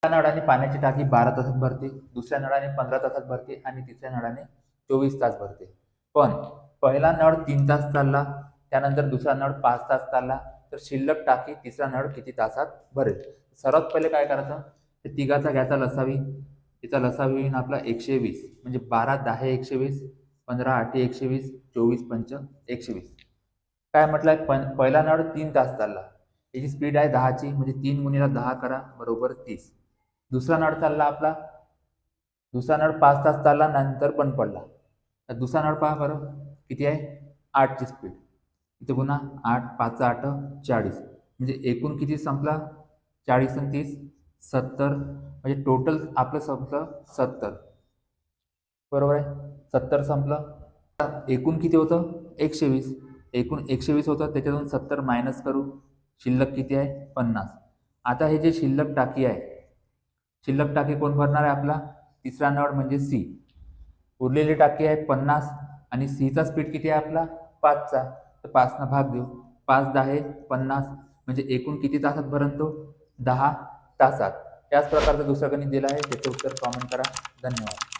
नळाने पाण्याची टाकी 12 तासात भरते, दुसऱ्या नळाने 15 तासात भरते आणि तिसऱ्या नळाने 24 तास भरते. पण पहिला नळ 3 तास चालला, त्यानंतर दुसरा नळ 5 तास चालला, तर शिल्लक टाकी तिसरा नळ किती तासात भरेल? सर्वात पहिले काय करायचं, ते तिघाचा घ्यायचा लसावी. तिचा लसावी होईल आपला 120, म्हणजे 12 10 120, 15 8 120, 24 पंच 120. काय म्हटलंय, पहिला नळ 3 तास चालला, त्याची स्पीड आहे 10ची, म्हणजे 3 गुणिले 10 करा बरोबर 30. दुसरा नळ चालला आपला, दुसरा नळ 5 तास चालला, नंतर बंद पडला. तर दुसरा नळ पहा बरं किती आहे, 8ची स्पीड. इथे पुन्हा 8 5 8 40, म्हणजे एकूण किती संपला, 40 आणि 30 70, म्हणजे टोटल आपलं संपलं 70. बरोबर आहे, 70 संपलं. एकूण किती होतं, 120. एकूण 120 होतं, त्याच्यातून 70 मायनस करू, शिल्लक किती आहे, 50. आता हे जे शिल्लक टाकी आहे, शिल्लक टाकी कोण भरणार आहे, आपला तिसरा नळ म्हणजे सी. उरलेली टाकी आहे 50 आणि सीचा स्पीड किती आहे आपला 5चा, तर 5 भाग देऊ, 5 10 50, म्हणजे एकूण किती तासात भरण तो, 10 तासात. त्याच प्रकारचं दुसरं गणित दिलं आहे, त्याचं उत्तर कॉमेंट करा. धन्यवाद.